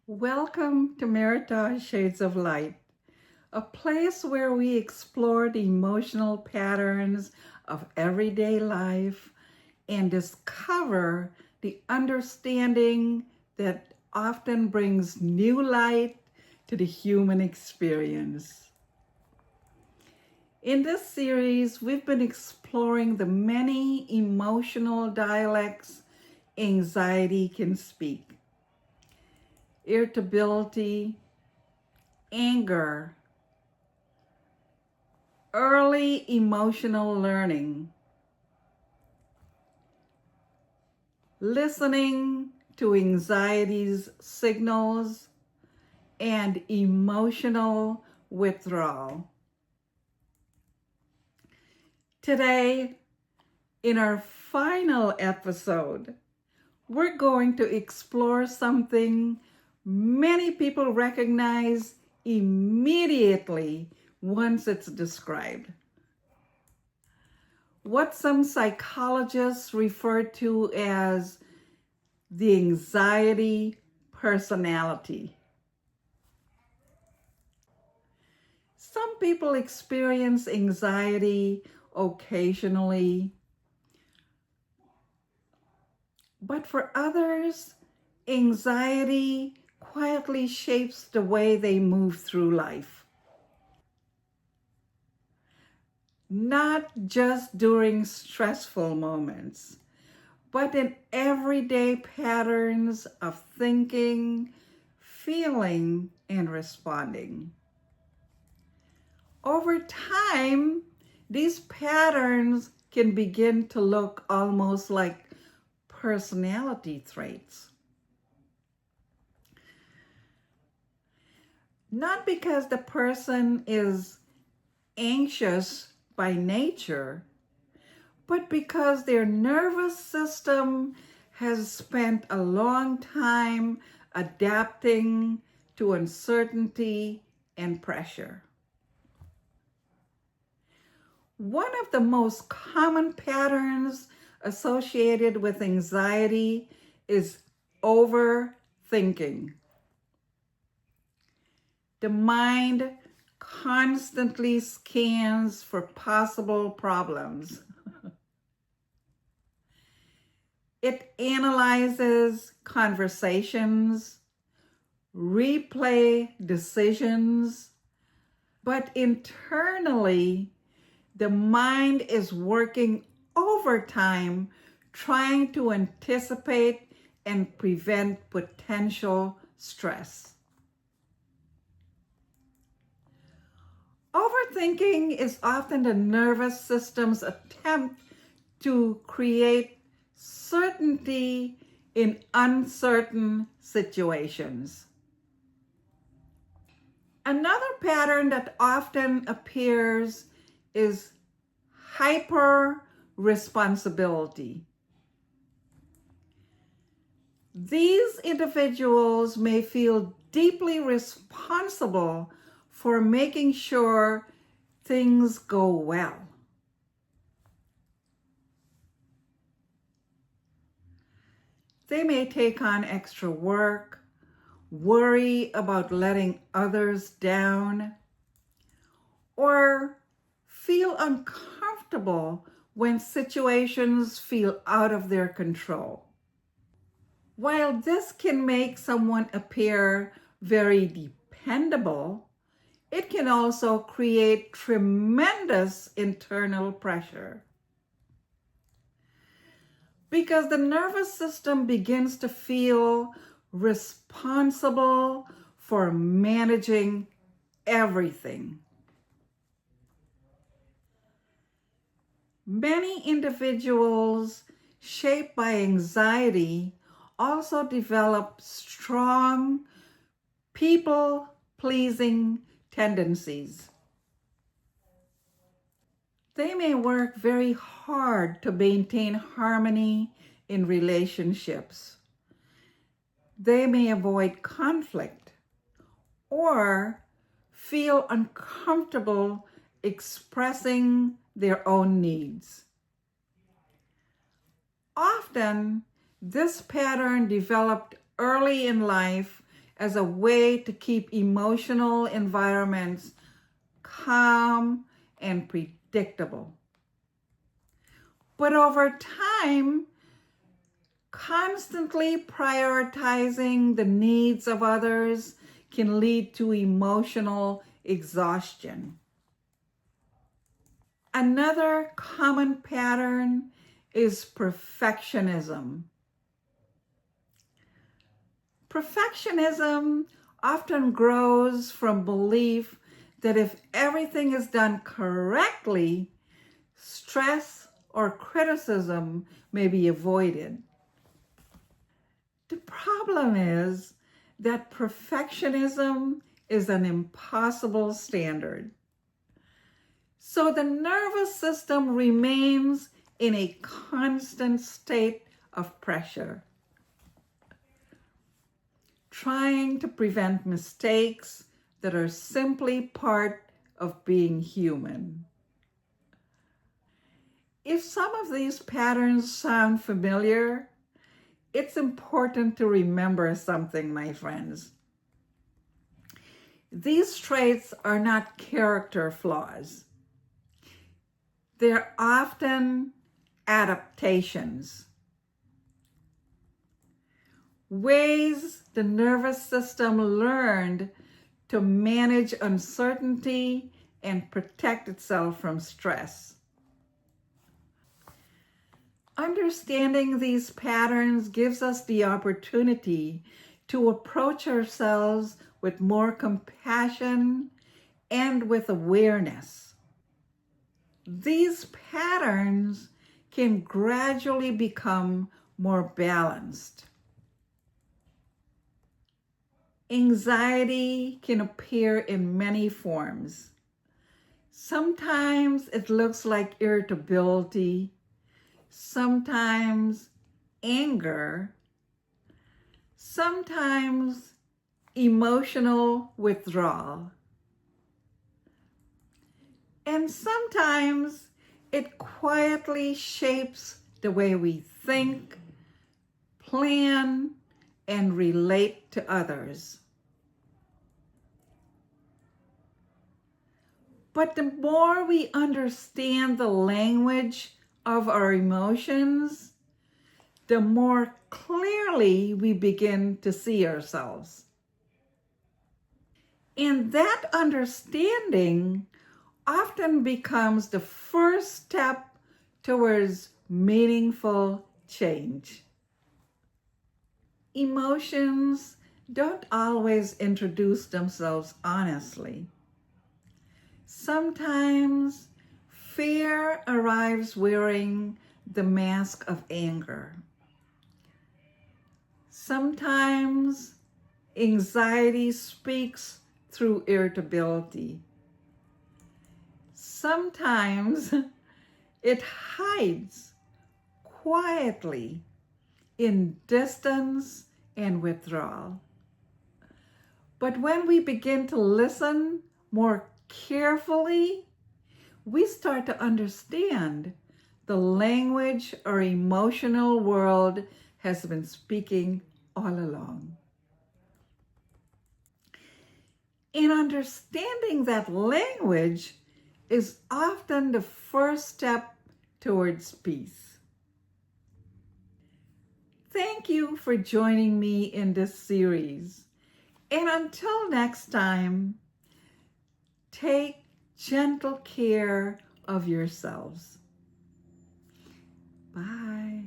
Welcome to Meritage Shades of Light, a place where we explore the emotional patterns of everyday life and discover the understanding that often brings new light to the human experience. In this series, we've been exploring the many emotional dialects anxiety can speak. Irritability, anger, early emotional learning, listening to anxiety's signals, and emotional withdrawal. Today, in our final episode, we're going to explore something many people recognize immediately once it's described. What some psychologists refer to as the anxiety personality. Some people experience anxiety occasionally, but for others, anxiety quietly shapes the way they move through life. Not just during stressful moments, but in everyday patterns of thinking, feeling, and responding. Over time, these patterns can begin to look almost like personality traits. Not because the person is anxious by nature, but because their nervous system has spent a long time adapting to uncertainty and pressure. One of the most common patterns associated with anxiety is overthinking. The mind constantly scans for possible problems. It analyzes conversations, replay decisions, but internally, the mind is working overtime trying to anticipate and prevent potential stress. Overthinking is often the nervous system's attempt to create certainty in uncertain situations. Another pattern that often appears is hyper responsibility. These individuals may feel deeply responsible for making sure things go well. They may take on extra work, worry about letting others down, or feel uncomfortable when situations feel out of their control. While this can make someone appear very dependable, it can also create tremendous internal pressure. Because the nervous system begins to feel responsible for managing everything. Many individuals shaped by anxiety also develop strong people-pleasing tendencies. They may work very hard to maintain harmony in relationships. They may avoid conflict or feel uncomfortable expressing their own needs. Often, this pattern developed early in life as a way to keep emotional environments calm and predictable. But over time, constantly prioritizing the needs of others can lead to emotional exhaustion. Another common pattern is perfectionism. Perfectionism often grows from belief that if everything is done correctly, stress or criticism may be avoided. The problem is that perfectionism is an impossible standard. So the nervous system remains in a constant state of pressure, trying to prevent mistakes that are simply part of being human. If some of these patterns sound familiar, it's important to remember something, my friends. These traits are not character flaws. They're often adaptations, ways the nervous system learned to manage uncertainty and protect itself from stress. Understanding these patterns gives us the opportunity to approach ourselves with more compassion and with awareness. These patterns can gradually become more balanced. Anxiety can appear in many forms. Sometimes it looks like irritability, sometimes anger, sometimes emotional withdrawal, and sometimes it quietly shapes the way we think, plan, and relate to others. But the more we understand the language of our emotions, the more clearly we begin to see ourselves. And that understanding often becomes the first step towards meaningful change. Emotions don't always introduce themselves honestly. Sometimes fear arrives wearing the mask of anger. Sometimes anxiety speaks through irritability. Sometimes it hides quietly in distance and withdrawal. But when we begin to listen more carefully, we start to understand the language our emotional world has been speaking all along. And understanding that language is often the first step towards peace. Thank you for joining me in this series. And until next time, take gentle care of yourselves. Bye.